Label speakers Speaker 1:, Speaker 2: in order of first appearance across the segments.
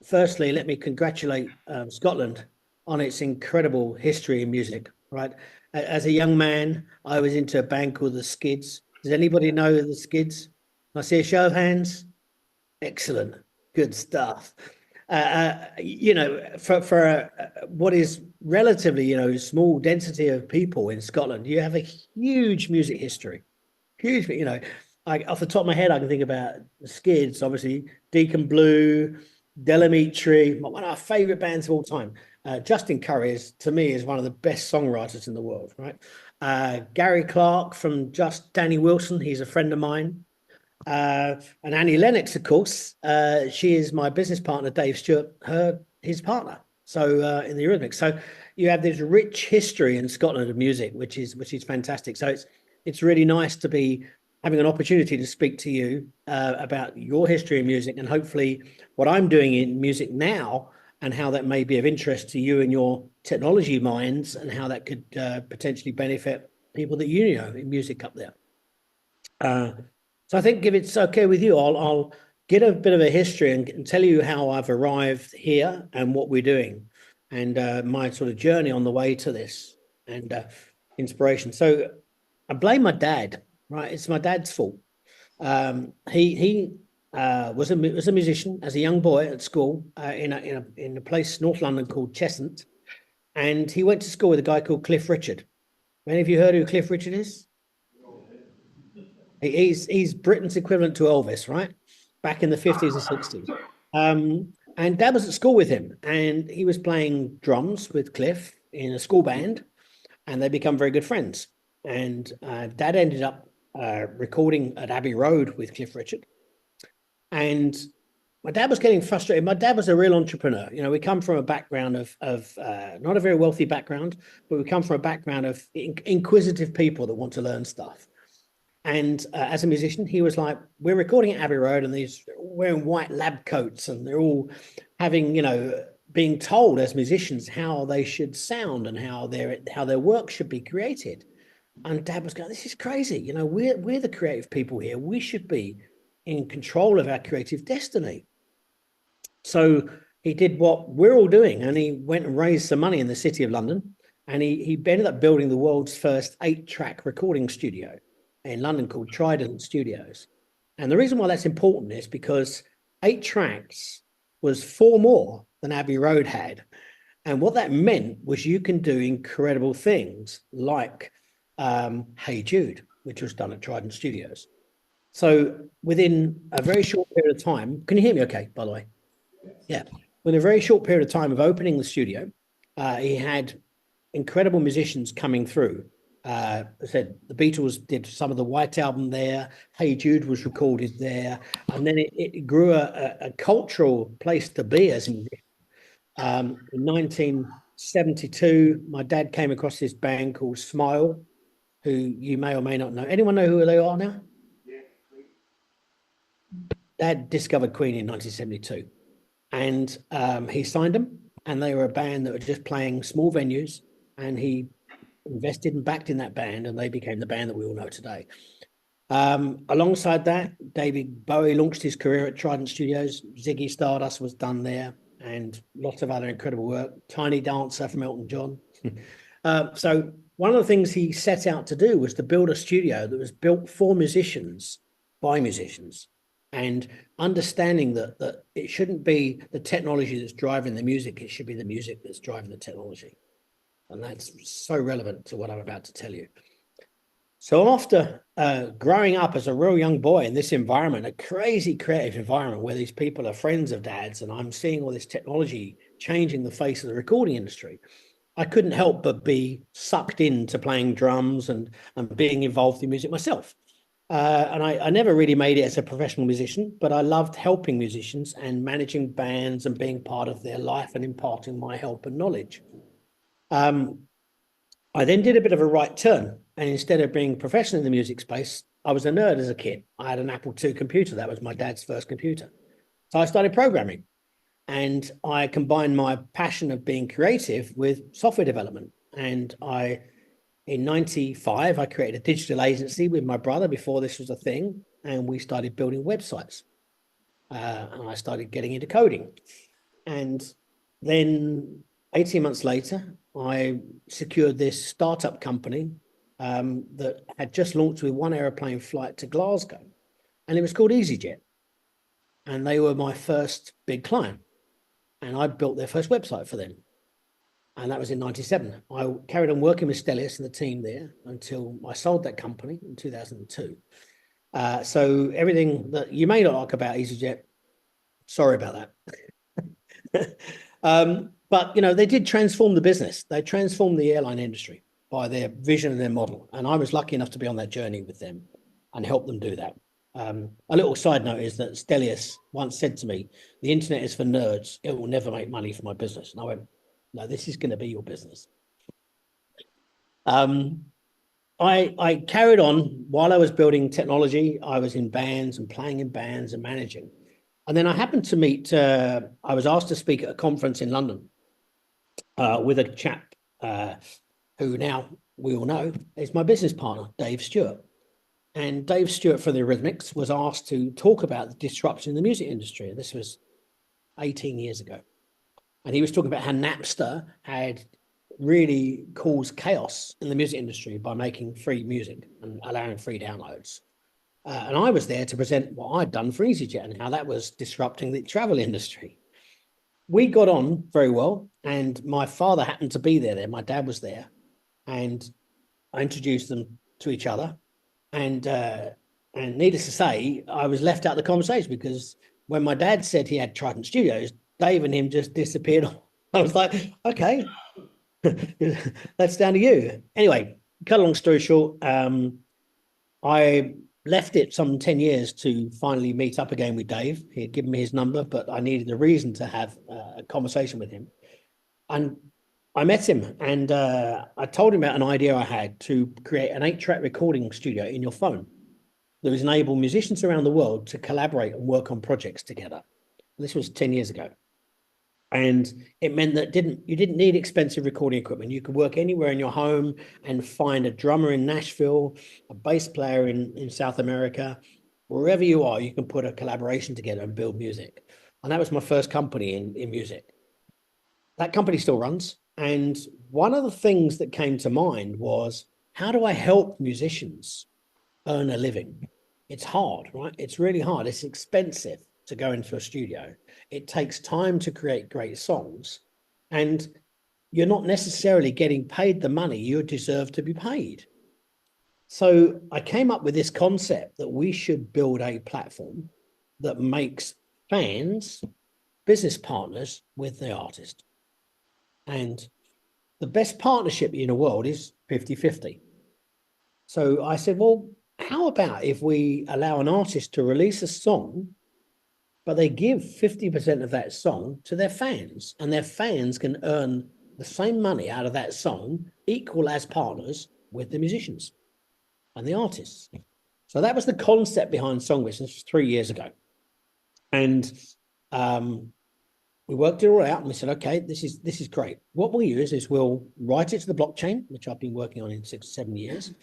Speaker 1: firstly, let me congratulate Scotland on its incredible history in music, right? As a young man, I was into a band called the Skids. Does anybody know the Skids? Can I see a show of hands? Excellent. Good stuff. For what is relatively, small density of people in Scotland, you have a huge music history. Huge, off the top of my head, I can think about the Skids, obviously, Deacon Blue, Delamitri, one of our favorite bands of all time. Justin Curry to me, is one of the best songwriters in the world, right? Gary Clark from Just Danny Wilson, he's a friend of mine. And Annie Lennox, of course, she is my business partner, Dave Stewart, his partner. So in the Eurythmics, so you have this rich history in Scotland of music, which is fantastic. So it's really nice to be having an opportunity to speak to you about your history in music and hopefully what I'm doing in music now and how that may be of interest to you and your technology minds and how that could potentially benefit people that you know in music up there. Uh, so I think if it's okay with you, I'll get a bit of a history and tell you how I've arrived here and what we're doing and my sort of journey on the way to this and inspiration. So I blame my dad, right? It's my dad's fault. He was a musician as a young boy at school in a place North London called Cheshunt, and he went to school with a guy called Cliff Richard. Any of you heard who Cliff Richard is? He's Britain's equivalent to Elvis, right? Back in the 50s and 60s. And Dad was at school with him, and he was playing drums with Cliff in a school band, and they become very good friends. And Dad ended up recording at Abbey Road with Cliff Richard. And my dad was getting frustrated. My dad was a real entrepreneur. You know, we come from a background of not a very wealthy background, but we come from a background of inquisitive people that want to learn stuff. And as a musician, he was like, we're recording at Abbey Road and these wearing white lab coats and they're all having, being told as musicians how they should sound and how their work should be created. And Dad was going, this is crazy. We're the creative people here. We should be in control of our creative destiny. So he did what we're all doing and he went and raised some money in the City of London and he ended up building the world's first 8-track recording studio in London called Trident Studios. And the reason why that's important is because 8 tracks was 4 more than Abbey Road had. And what that meant was you can do incredible things like Hey Jude, which was done at Trident Studios. So within a very short period of time, can you hear me okay, by the way? Yeah. Within a very short period of time of opening the studio, he had incredible musicians coming through. I said the Beatles did some of the White Album there. Hey Jude was recorded there, and then it grew a cultural place to be as in 1972. My dad came across this band called Smile, who you may or may not know. Anyone know who they are now? Dad discovered Queen in 1972, and he signed them, and they were a band that were just playing small venues, and he invested and backed in that band, and they became the band that we all know today. Alongside that, David Bowie launched his career at Trident Studios. Ziggy Stardust was done there, and lots of other incredible work. Tiny Dancer from Elton John. So one of the things he set out to do was to build a studio that was built for musicians by musicians, and understanding that it shouldn't be the technology that's driving the music, it should be the music that's driving the technology. And that's so relevant to what I'm about to tell you. So after growing up as a real young boy in this environment, a crazy creative environment where these people are friends of Dad's, and I'm seeing all this technology changing the face of the recording industry, I couldn't help but be sucked into playing drums and being involved in music myself. And I never really made it as a professional musician, but I loved helping musicians and managing bands and being part of their life and imparting my help and knowledge. I then did a bit of a right turn, and instead of being professional in the music space, I was a nerd as a kid. I had an Apple II computer. That was my dad's first computer. So I started programming, and I combined my passion of being creative with software development. And in 95, I created a digital agency with my brother before this was a thing, and we started building websites. And I started getting into coding. And then 18 months later, I secured this startup company that had just launched with one aeroplane flight to Glasgow, and it was called EasyJet. And they were my first big client. And I built their first website for them. And that was in 97. I carried on working with Stelius and the team there until I sold that company in 2002. So everything that you may not like about EasyJet, sorry about that. But, you know, they did transform the business. They transformed the airline industry by their vision and their model. And I was lucky enough to be on that journey with them and help them do that. A little side note is that Stelius once said to me, the internet is for nerds. It will never make money for my business. And I went, no, this is going to be your business. I carried on while I was building technology. I was in bands and playing in bands and managing. And then I happened to meet, I was asked to speak at a conference in London with a chap who now we all know is my business partner, Dave Stewart. And Dave Stewart from the Eurythmics was asked to talk about the disruption in the music industry. This was 18 years ago. And he was talking about how Napster had really caused chaos in the music industry by making free music and allowing free downloads. And I was there to present what I'd done for EasyJet and how that was disrupting the travel industry. We got on very well, and my father happened to be there. My dad was there, and I introduced them to each other. And needless to say, I was left out of the conversation because when my dad said he had Trident Studios, Dave and him just disappeared. I was like, okay, that's down to you. Anyway, cut a long story short, I left it some 10 years to finally meet up again with Dave. He had given me his number, but I needed a reason to have a conversation with him. And I met him, and I told him about an idea I had to create an 8-track recording studio in your phone that would enable musicians around the world to collaborate and work on projects together. This was 10 years ago. And it meant that you didn't need expensive recording equipment. You could work anywhere in your home and find a drummer in Nashville, a bass player in South America. Wherever you are, you can put a collaboration together and build music. And that was my first company in music. That company still runs. And one of the things that came to mind was, how do I help musicians earn a living? It's hard, right? It's really hard. It's expensive to go into a studio. It takes time to create great songs, and you're not necessarily getting paid the money you deserve to be paid. So I came up with this concept that we should build a platform that makes fans business partners with the artist. And the best partnership in the world is 50-50. So I said, well, how about if we allow an artist to release a song, but they give 50% of that song to their fans, and their fans can earn the same money out of that song, equal as partners with the musicians and the artists. So that was the concept behind SongBits. This was 3 years ago. And we worked it all out, and we said, okay, this is great. What we'll use is we'll write it to the blockchain, which I've been working on in 6 or 7 years.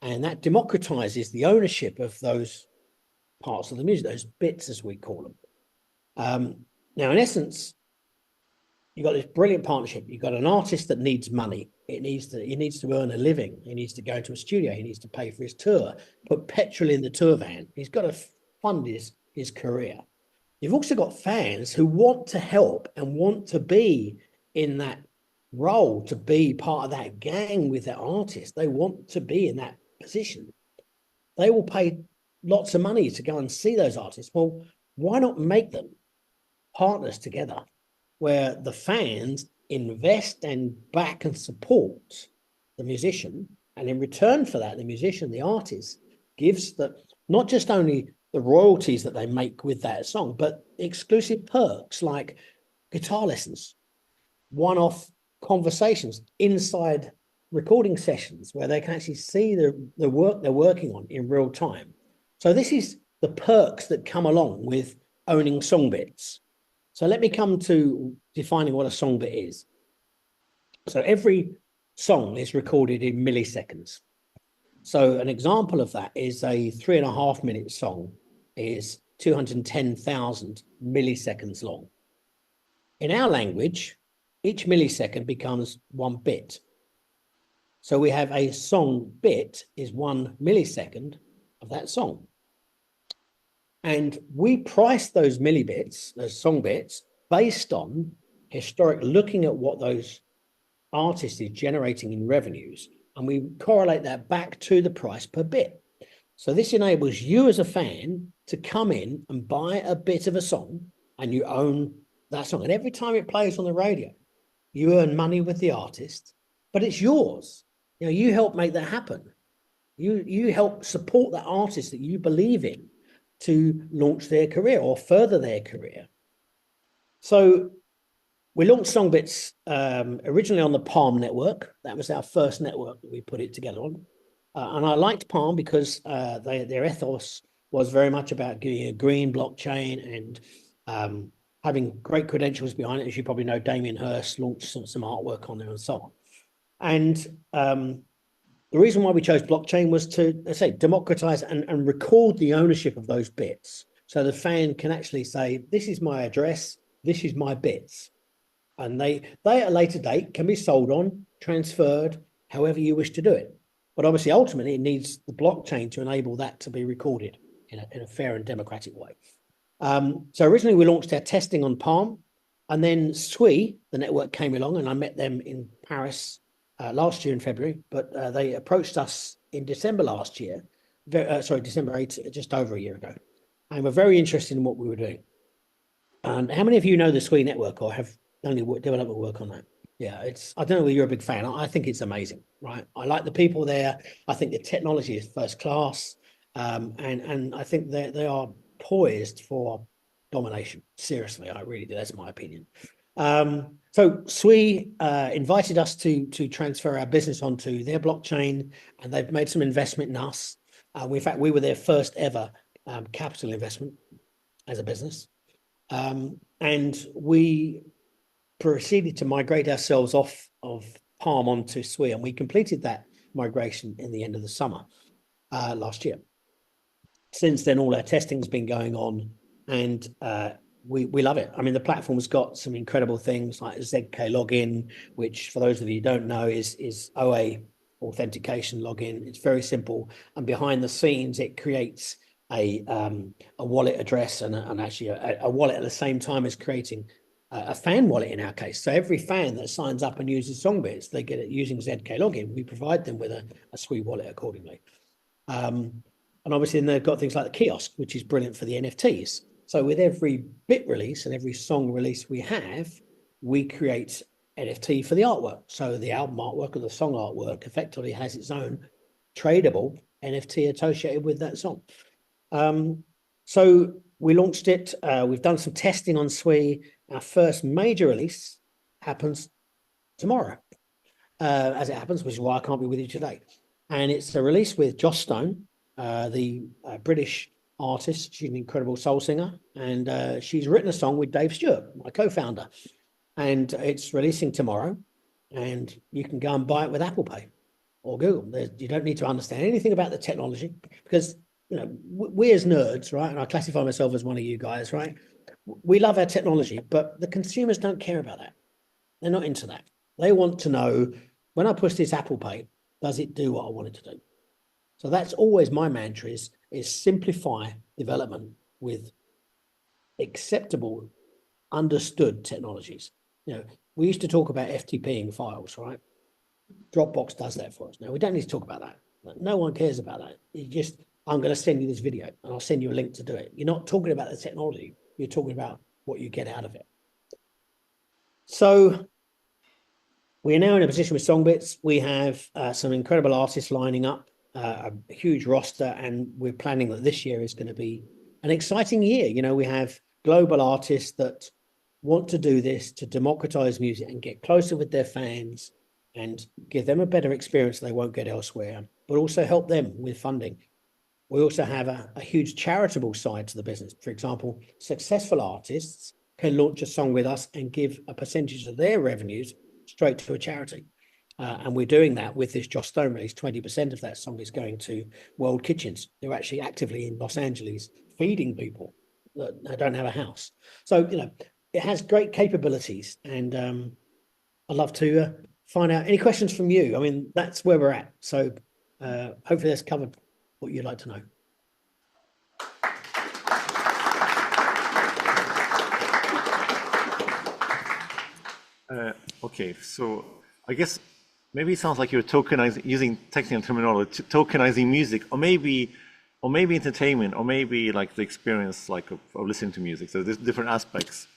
Speaker 1: And that democratizes the ownership of those parts of the music, those bits, as we call them. Now, in essence, you've got this brilliant partnership. You've got an artist that needs money. He needs to earn a living. He needs to go to a studio. He needs to pay for his tour, put petrol in the tour van. He's got to fund his career. You've also got fans who want to help and want to be in that role, to be part of that gang with that artist. They want to be in that position. They will pay lots of money to go and see those artists. Well, why not make them partners together where the fans invest and back and support the musician, and in return for that, the musician, the artist, gives not just only the royalties that they make with that song, but exclusive perks like guitar lessons, one-off conversations inside recording sessions where they can actually see the work they're working on in real time. So this is the perks that come along with owning SongBits. So let me come to defining what a SongBit is. So every song is recorded in milliseconds. So an example of that is a 3.5 minute song is 210,000 milliseconds long. In our language, each millisecond becomes 1 bit. So we have a song bit is 1 millisecond of that song. And we price those millibits, those song bits, based on looking at what those artists is generating in revenues, and we correlate that back to the price per bit. So this enables you as a fan to come in and buy a bit of a song, and you own that song. And every time it plays on the radio, you earn money with the artist, but it's yours. You know, you help make that happen. You help support that artist that you believe in to launch their career or further their career. So we launched SongBits originally on the Palm network. That was our first network that we put it together on. And I liked Palm because their ethos was very much about getting a green blockchain and having great credentials behind it. As you probably know, Damien Hirst launched some artwork on there and so on. And the reason why we chose blockchain was to, let's say, democratize and record the ownership of those bits. So the fan can actually say, this is my address, this is my bits. And they at a later date can be sold on, transferred, however you wish to do it. But obviously, ultimately, it needs the blockchain to enable that to be recorded in a fair and democratic way. So originally, we launched our testing on Palm, and then Sui, the network, came along, and I met them in Paris last year in February. But they approached us in December last year, December 8th, just over a year ago, and were very interested in what we were doing. And how many of you know the Sui network or have done any development work on that? Yeah, I don't know whether you're a big fan. I think it's amazing, right? I like the people there. I think the technology is first class. And I think they are poised for domination. Seriously, I really do. That's my opinion. So Sui invited us to transfer our business onto their blockchain, and they've made some investment in us. In fact, we were their first ever capital investment as a business. And we proceeded to migrate ourselves off of Palm onto Sui, and we completed that migration in the end of the summer last year. Since then, all our testing has been going on, and we love it. I mean, the platform's got some incredible things like ZK login, which for those of you who don't know is OA authentication login. It's very simple, and behind the scenes, it creates a wallet address and actually a wallet at the same time as creating a fan wallet in our case. So every fan that signs up and uses SongBits, they get it using ZK login. We provide them with a Sui wallet accordingly. And obviously then they've got things like the kiosk, which is brilliant for the NFTs. So with every bit release and every song release we have, we create NFT for the artwork. So the album artwork or the song artwork effectively has its own tradable NFT associated with that song. So we launched it. We've done some testing on Sui. Our first major release happens tomorrow, as it happens, which is why I can't be with you today. And it's a release with Joss Stone, the British artist. She's an incredible soul singer, and she's written a song with Dave Stewart, my co-founder. And it's releasing tomorrow, and you can go and buy it with Apple Pay or Google. You don't need to understand anything about the technology because, you know, we as nerds, right? And I classify myself as one of you guys, right? We love our technology, but the consumers don't care about that. They're not into that. They want to know, when I push this Apple Pay, does it do what I want it to do? So that's always my mantra is simplify development with acceptable, understood technologies. You know, we used to talk about FTPing files, right? Dropbox does that for us. Now, we don't need to talk about that. No one cares about that. You just, I'm going to send you this video and I'll send you a link to do it. You're not talking about the technology. You're talking about what you get out of it. So we are now in a position with SongBits. We have some incredible artists lining up, a huge roster, and we're planning that this year is going to be an exciting year. You know, we have global artists that want to do this to democratize music and get closer with their fans and give them a better experience they won't get elsewhere, but also help them with funding. We also have a huge charitable side to the business. For example, successful artists can launch a song with us and give a percentage of their revenues straight to a charity. And we're doing that with this Joss Stone release. 20% of that song is going to World Kitchens. They're actually actively in Los Angeles feeding people that don't have a house. So, you know, it has great capabilities, and I'd love to find out any questions from you. I mean, that's where we're at. So hopefully that's covered what you'd like to know.
Speaker 2: Okay, so I guess maybe it sounds like you're tokenizing, using technical terminology, tokenizing music, or maybe entertainment, or maybe like the experience like of listening to music. So there's different aspects.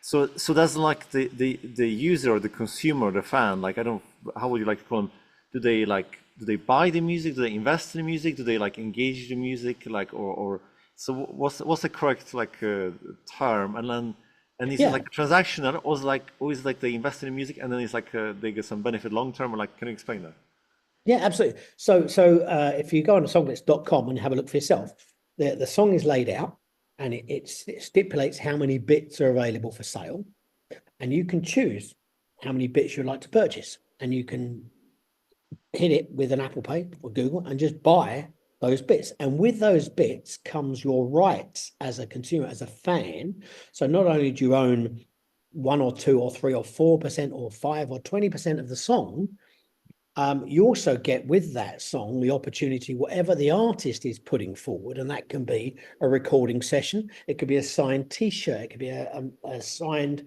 Speaker 2: So that's like the user or the consumer or the fan, like I don't, how would you like to call them? Do they buy the music? Do they invest in the music? Do they like engage the music? Like or so what's the correct like term? And is it
Speaker 1: Yeah.
Speaker 2: like a transaction, or is like always like they invest in the music and then it's like they get some benefit long term, or like can you explain that?
Speaker 1: Yeah, absolutely. So if you go on songbits.com and have a look for yourself, the song is laid out, and it stipulates how many bits are available for sale, and you can choose how many bits you'd like to purchase, and you can hit it with an Apple Pay or Google and just buy those bits. And with those bits comes your rights as a consumer, as a fan. So not only do you own 1 or 2 or 3 or 4% or 5 or 20% of the song, you also get with that song the opportunity, whatever the artist is putting forward, and that can be a recording session, it could be a signed T-shirt, it could be a signed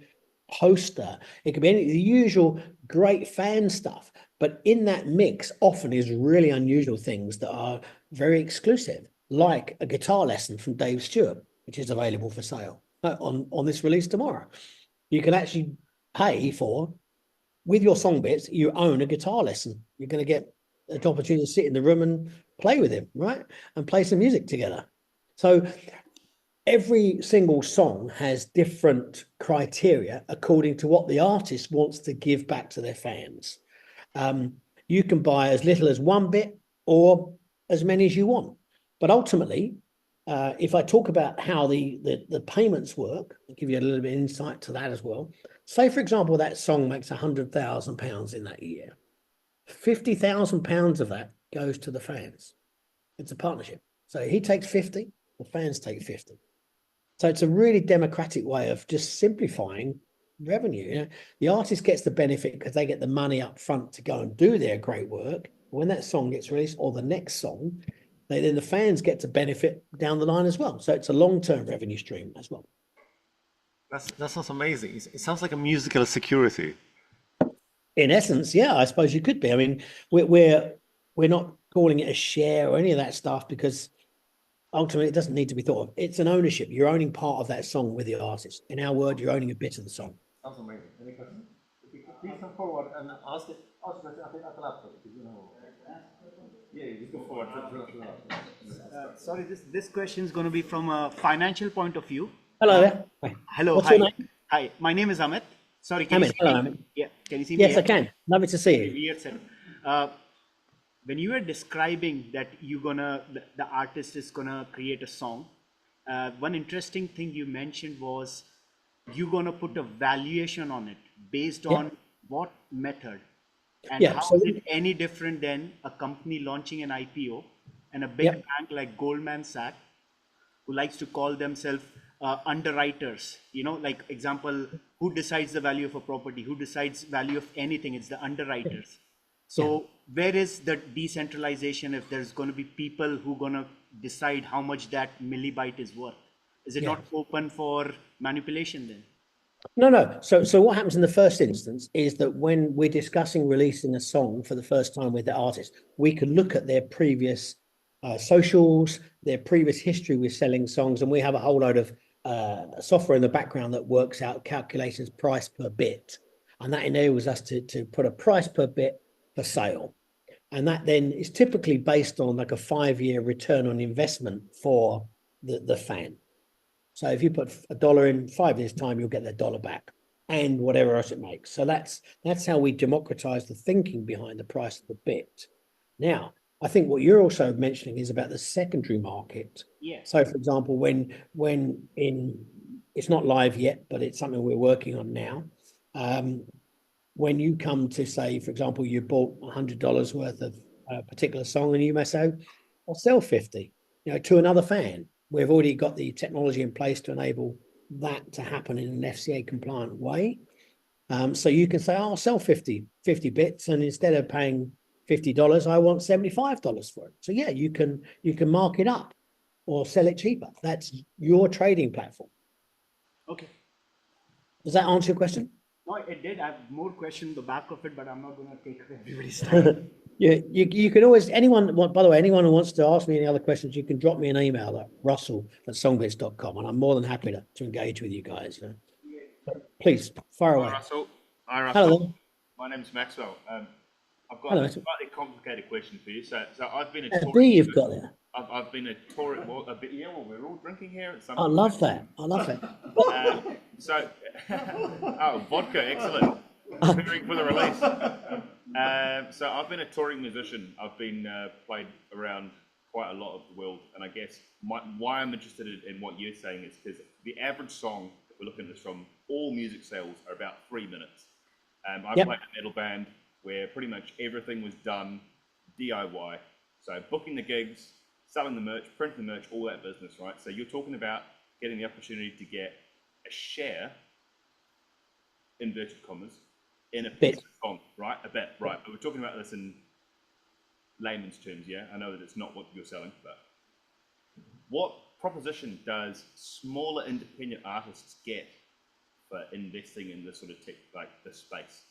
Speaker 1: poster, it could be the usual great fan stuff. But in that mix, often is really unusual things that are very exclusive, like a guitar lesson from Dave Stewart, which is available for sale on this release tomorrow. You can actually pay for, with your song bits, you own a guitar lesson. You're going to get an opportunity to sit in the room and play with him, right? And play some music together. So every single song has different criteria according to what the artist wants to give back to their fans. You can buy as little as 1 bit or as many as you want. But ultimately, if I talk about how the payments work, I'll give you a little bit of insight to that as well. Say, for example, that song makes £100,000 in that year. £50,000 of that goes to the fans. It's a partnership. So he takes 50, the fans take 50. So it's a really democratic way of just simplifying revenue. You know, the artist gets the benefit because they get the money up front to go and do their great work. When that song gets released, or the next song, then the fans get to benefit down the line as well. So it's a long-term revenue stream as well.
Speaker 2: That sounds amazing. It sounds like a musical security.
Speaker 1: In essence, yeah, I suppose you could be. I mean, we're not calling it a share or any of that stuff, because ultimately it doesn't need to be thought of. It's an ownership. You're owning part of that song with the artist. In our word, you're owning a bit of the song.
Speaker 2: Sounds amazing. Any questions? If you could please come forward and ask it. Ask it at the laptop. You know. Yeah, you just go forward.
Speaker 3: Sorry, this question is going to be from a financial point of view.
Speaker 1: Hello there. Hi.
Speaker 3: Hello,
Speaker 1: What's your
Speaker 3: hi.
Speaker 1: name?
Speaker 3: Hi, my name is Amit. Sorry, can you
Speaker 1: Amit.
Speaker 3: see
Speaker 1: Hello,
Speaker 3: me?
Speaker 1: Amit.
Speaker 3: Yeah, can you see me?
Speaker 1: Yes, I can. Lovely to see you.
Speaker 3: Weird setup. When you were describing that the artist is gonna create a song, one interesting thing you mentioned was you're gonna put a valuation on it based
Speaker 1: Yeah.
Speaker 3: on what method, and
Speaker 1: Yeah.
Speaker 3: how
Speaker 1: So
Speaker 3: is it any different than a company launching an IPO and a big
Speaker 1: yeah.
Speaker 3: bank like Goldman Sachs, who likes to call themselves underwriters, like example, who decides the value of a property, who decides value of anything? It's the underwriters.
Speaker 1: Yeah.
Speaker 3: So where is the decentralization if there's going to be people who going to decide how much that millibyte is worth? Is it
Speaker 1: Yeah.
Speaker 3: not open for manipulation then?
Speaker 1: No. So what happens in the first instance is that when we're discussing releasing a song for the first time with the artist, we can look at their previous socials, their previous history with selling songs, and we have a whole load of software in the background that works out calculations price per bit, and that enables us to put a price per bit for sale. And that then is typically based on like a 5-year return on investment for the fan. So if you put $1 in 5 years' time, you'll get that dollar back and whatever else it makes. So that's how we democratize the thinking behind the price of the bit. Now, I think what you're also mentioning is about the secondary market.
Speaker 3: Yeah.
Speaker 1: So, for example, when it's not live yet, but it's something we're working on now. When you come to say, for example, you bought $100 worth of a particular song, and you may say, I'll sell 50, to another fan. We've already got the technology in place to enable that to happen in an FCA compliant way. So you can say, oh, I'll sell 50 bits, and instead of paying $50, I want $75 for it. So yeah, you can mark it up or sell it cheaper. That's your trading platform.
Speaker 3: Okay.
Speaker 1: Does that answer your question?
Speaker 3: No, it did. I have more questions in the back of it, but I'm not going to take everybody's time.
Speaker 1: Yeah, you can always, anyone, by the way, anyone who wants to ask me any other questions, you can drop me an email at russell@songbits.com, and I'm more than happy to engage with you guys. But please, fire away.
Speaker 4: Hi, Russell. Hi,
Speaker 1: Hello
Speaker 4: Russell.
Speaker 1: there.
Speaker 4: My name's Maxwell. I've got
Speaker 1: Hello.
Speaker 4: a slightly complicated question for you. So I've been a
Speaker 1: A
Speaker 4: touring.
Speaker 1: beer you've got there.
Speaker 4: I've been a touring. Well, a bit. Yeah. Well, we're all drinking here at some
Speaker 1: I
Speaker 4: point.
Speaker 1: love that. I love that.
Speaker 4: Oh, vodka, excellent. Preparing for the release. So I've been a touring musician. I've been played around quite a lot of the world, and I guess why I'm interested in what you're saying is because the average song, if we're looking at this from all music sales, are about 3 minutes. I played a metal band where pretty much everything was done DIY. So booking the gigs, selling the merch, printing the merch, all that business, right? So you're talking about getting the opportunity to get a share, inverted commas, in a piece of song, right? A bit, right? But we're talking about this in layman's terms, yeah? I know that it's not what you're selling, but what proposition does smaller independent artists get for investing in this sort of tech, like this space?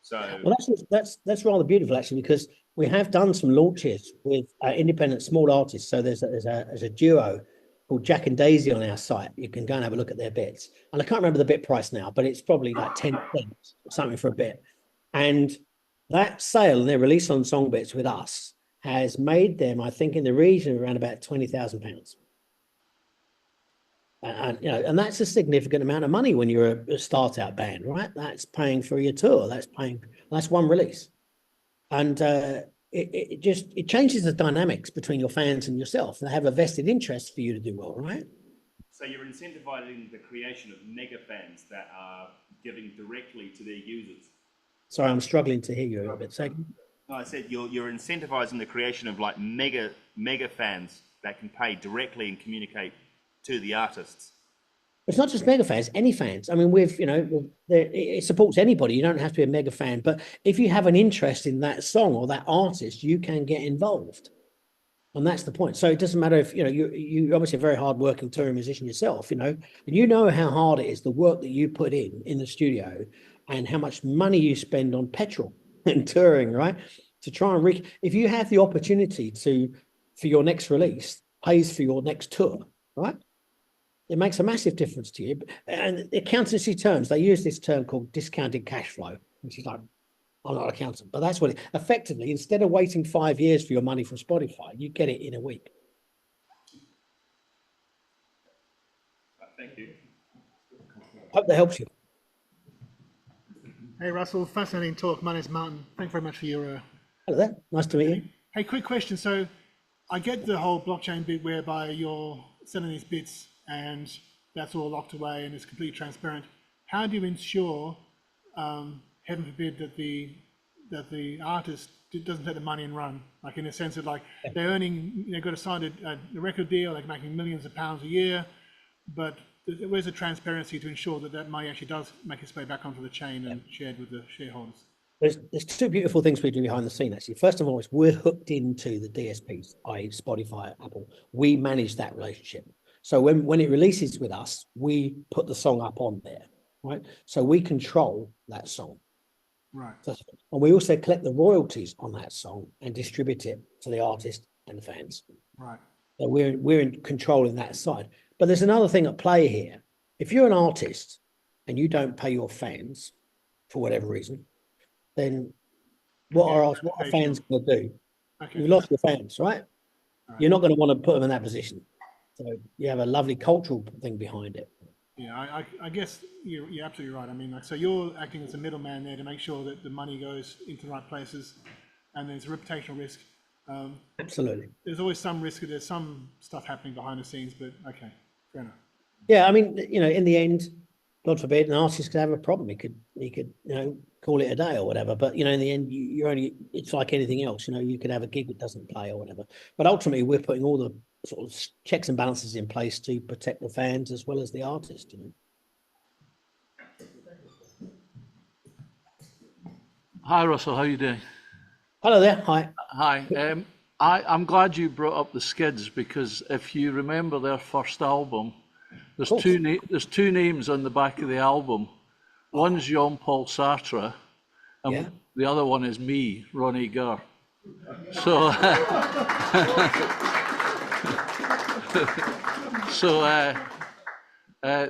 Speaker 4: So
Speaker 1: well, that's rather beautiful actually, because we have done some launches with independent small artists. So there's a duo called Jack and Daisy on our site. You can go and have a look at their bits, and I can't remember the bit price now, but it's probably like 10 cents or something for a bit. And that sale and their release on SongBits with us has made them, I think, in the region of around about £20,000. And you know, and that's a significant amount of money when you're a start-out band, right? That's paying for your tour. That's one release, and it changes the dynamics between your fans and yourself. They have a vested interest for you to do well, right?
Speaker 4: So you're incentivizing the creation of mega fans that are giving directly to their users.
Speaker 1: Sorry, I'm struggling to hear you a bit. So,
Speaker 4: No, I said you're incentivizing the creation of like mega fans that can pay directly and communicate to the artists.
Speaker 1: it's not just mega fans, any fans. I mean, it supports anybody. You don't have to be a mega fan, but if you have an interest in that song or that artist, you can get involved. And that's the point. So it doesn't matter if, you know, you're obviously a very hard-working touring musician yourself, you know, and you know how hard it is, the work that you put in the studio and how much money you spend on petrol and touring, right? To try and if you have the opportunity for your next release, pays for your next tour, right? It makes a massive difference to you. And the accountancy terms, they use this term called discounted cash flow, which is like, I'm not an accountant, but that's what it effectively, instead of waiting 5 years for your money from Spotify, you get it in a week.
Speaker 4: Thank you.
Speaker 1: Hope that helps you.
Speaker 5: Hey Russell, fascinating talk. My name's Martin. Thanks very much for your.
Speaker 1: Hello there. Nice to meet you.
Speaker 5: Hey, quick question. So, I get the whole blockchain bit whereby you're selling these bits and that's all locked away and it's completely transparent. How do you ensure, heaven forbid, that the artist doesn't take the money and run? Like in a sense of like they're earning, they've got to sign a record deal, they're making millions of pounds a year, but where's the transparency to ensure that that money actually does make its way back onto the chain and shared with the shareholders?
Speaker 1: There's two beautiful things we do behind the scene, actually. First of all, is we're hooked into the DSPs, i.e. Spotify, Apple. We manage that relationship. So when it releases with us, we put the song up on there, right? So we control that song.
Speaker 5: Right.
Speaker 1: And we also collect the royalties on that song and distribute it to the artist and the fans.
Speaker 5: Right.
Speaker 1: So we're in control in that side. But there's another thing at play here. If you're an artist and you don't pay your fans for whatever reason, then what are fans going to do?
Speaker 5: Okay.
Speaker 1: You've lost your fans, right? You're not going to want to put them in that position. So you have a lovely cultural thing behind it.
Speaker 5: Yeah, I guess you're absolutely right. I mean, like, so you're acting as a middleman there to make sure that the money goes into the right places, and there's a reputational risk.
Speaker 1: Absolutely.
Speaker 5: There's always some risk. There's some stuff happening behind the scenes, but okay, fair enough.
Speaker 1: Yeah, I mean, you know, in the end, God forbid, an artist could have a problem. He could, you know, call it a day or whatever. But you know, in the end, you're only. It's like anything else. You know, you could have a gig that doesn't play or whatever. But ultimately, we're putting all the sort of checks and balances in place to protect the fans as well as the artist. You know.
Speaker 6: Hi, Russell. How you doing?
Speaker 1: Hello there. Hi.
Speaker 6: Hi. I'm glad you brought up the Skids because if you remember their first album, there's
Speaker 1: course.
Speaker 6: there's two names on the back of the album. One's Jean-Paul Sartre, and
Speaker 1: Yeah.
Speaker 6: the other one is me, Ronnie Gurr. So,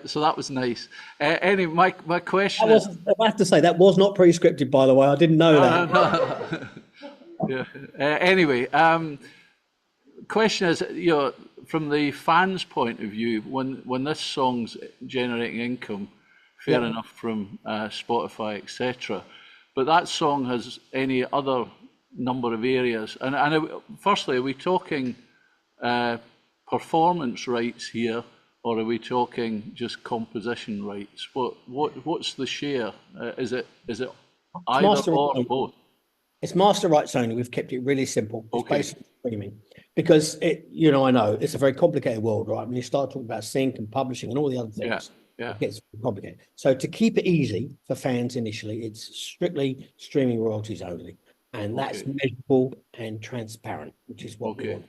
Speaker 6: so that was nice. Anyway, my question is.
Speaker 1: I have to say that was not pre-scripted, by the way. I didn't know that.
Speaker 6: Yeah. Anyway, question is, from the fans' point of view, when this song's generating income, fair enough from Spotify, etc. But that song has any other number of areas. And firstly, are we talking performance rights here, or are we talking just composition rights? What's the share? Is it either or both?
Speaker 1: It's master rights only. We've kept it really simple. It's
Speaker 6: Okay.
Speaker 1: basically streaming because I know it's a very complicated world, right? When you start talking about sync and publishing and all the other things, it gets complicated. So to keep it easy for fans initially, it's strictly streaming royalties only, and that's measurable and transparent, which is what we want.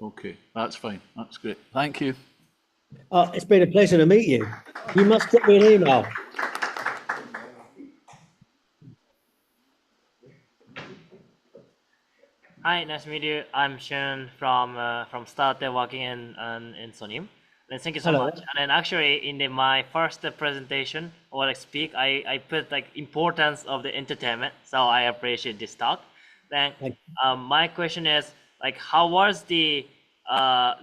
Speaker 6: Okay, that's fine. That's great. Thank you.
Speaker 1: It's been a pleasure to meet you. You must drop me an email.
Speaker 7: Hi, nice to meet you. I'm Sean from started working in Sonim. And thank you so much. And then actually in my first presentation or speak, I put like importance of the entertainment. So I appreciate this talk. Then my question is like, how was the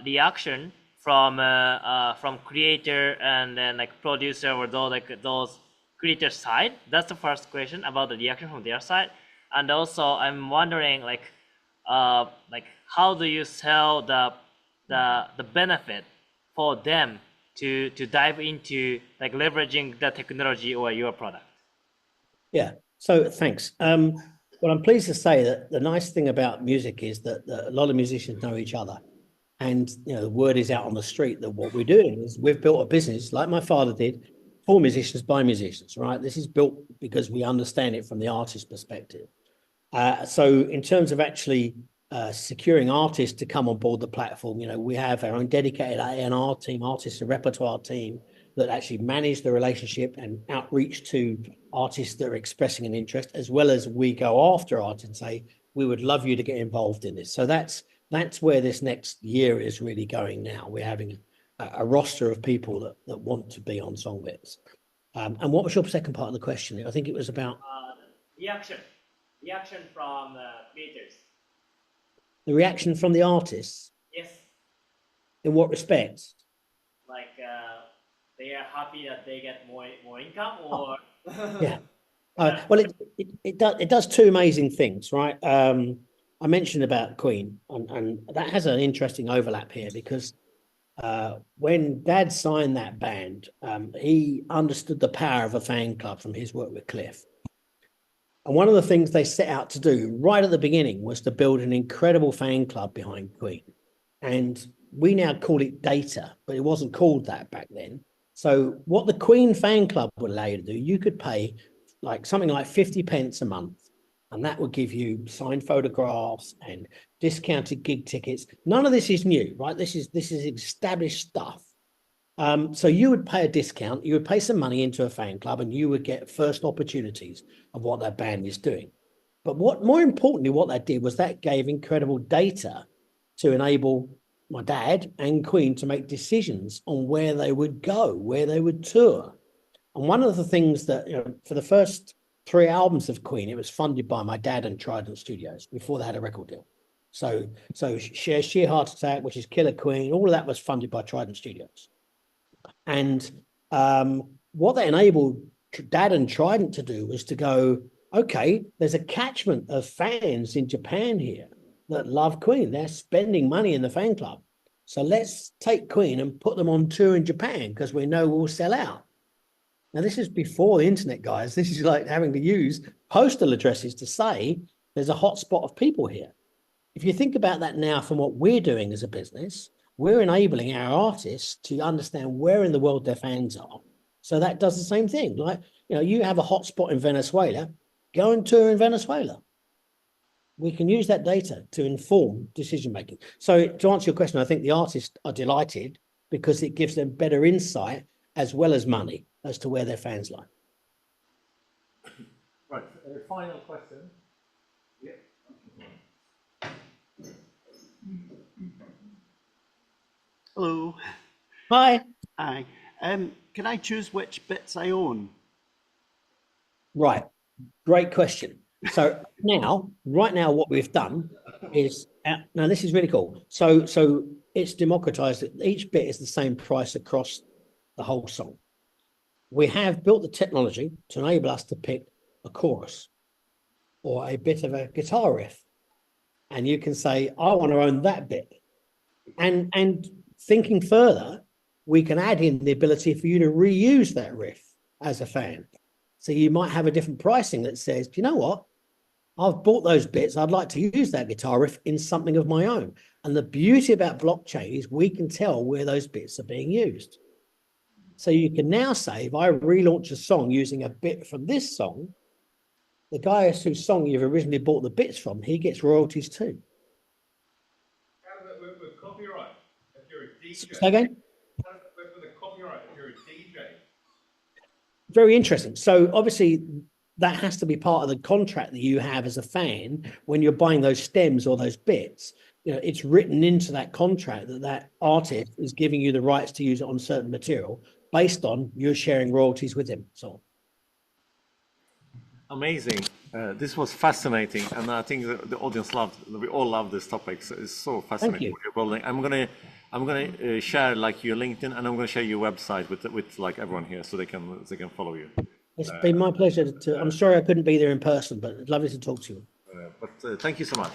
Speaker 7: reaction from creator and then like producer or those creator side? That's the first question about the reaction from their side. And also I'm wondering like how do you sell the benefit for them to dive into like leveraging the technology or your product?
Speaker 1: Yeah. So thanks. Well, I'm pleased to say that the nice thing about music is that a lot of musicians know each other, and the word is out on the street that what we're doing is we've built a business like my father did for musicians by musicians. Right. This is built because we understand it from the artist perspective. So in terms of actually securing artists to come on board the platform, we have our own dedicated A&R team, artist and repertoire team, that actually manage the relationship and outreach to artists that are expressing an interest, as well as we go after artists and say, we would love you to get involved in this. So that's where this next year is really going now. We're having a roster of people that want to be on SongBits. And what was your second part of the question? I think it was about
Speaker 7: reaction from creators.
Speaker 1: the reaction from the artists.
Speaker 7: Yes.
Speaker 1: In what respect?
Speaker 7: Like they are happy that they get more income, or
Speaker 1: Yeah. Well, it does two amazing things, right? I mentioned about Queen, and that has an interesting overlap here because when Dad signed that band, he understood the power of a fan club from his work with Cliff. And one of the things they set out to do right at the beginning was to build an incredible fan club behind Queen. And we now call it Data, but it wasn't called that back then. So what the Queen fan club would allow you to do, you could pay like something like 50 pence a month, and that would give you signed photographs and discounted gig tickets. None of this is new, right? This is established stuff. So you would pay a discount, you would pay some money into a fan club, and you would get first opportunities of what that band is doing. But more importantly, what that did was that gave incredible data to enable my dad and Queen to make decisions on where they would go, where they would tour. And one of the things that, for the first 3 albums of Queen, it was funded by my dad and Trident Studios before they had a record deal. So Sheer Heart Attack, which is Killer Queen, all of that was funded by Trident Studios. And what that enabled Dad and Trident to do was to go, okay, there's a catchment of fans in Japan here that love Queen. They're spending money in the fan club. So let's take Queen and put them on tour in Japan because we know we'll sell out. Now, this is before the internet, guys. This is like having to use postal addresses to say there's a hot spot of people here. If you think about that now from what we're doing as a business, we're enabling our artists to understand where in the world their fans are. So that does the same thing. Like, you have a hot spot in Venezuela. go and tour in Venezuela. We can use that data to inform decision making. So to answer your question, I think the artists are delighted because it gives them better insight as well as money as to where their fans lie.
Speaker 2: Right. Final question. Yeah.
Speaker 3: Hello.
Speaker 1: Hi.
Speaker 3: Hi. Can I choose which bits I own?
Speaker 1: Right. Great question. So right now, what we've done is now this is really cool. So it's democratized. Each bit is the same price across the whole song. We have built the technology to enable us to pick a chorus or a bit of a guitar riff, and you can say, "I want to own that bit." And thinking further, we can add in the ability for you to reuse that riff as a fan. So you might have a different pricing that says, "Do you know what? I've bought those bits. I'd like to use that guitar riff in something of my own." And the beauty about blockchain is we can tell where those bits are being used. So you can now say, if I relaunch a song using a bit from this song, the guy whose song you've originally bought the bits from, he gets royalties too.
Speaker 4: How does that work with copyright? If you're a DJ.
Speaker 1: Say again?
Speaker 4: How does that work with a copyright if you're a DJ?
Speaker 1: Very interesting. So obviously that has to be part of the contract that you have as a fan when you're buying those stems or those bits. It's written into that contract that that artist is giving you the rights to use it on certain material based on you're sharing royalties with him. So
Speaker 2: Amazing. This was fascinating, and I think the audience loved. We all love this topic. So it's so fascinating
Speaker 1: you.
Speaker 2: what you're building. I'm gonna share like your LinkedIn, and I'm gonna share your website with like everyone here, so they can follow you.
Speaker 1: It's been my pleasure to. I'm sorry I couldn't be there in person, but it's lovely to talk to you.
Speaker 2: But thank you so much.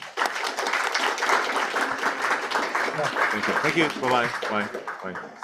Speaker 2: Thank you. Bye-bye. Bye. Bye.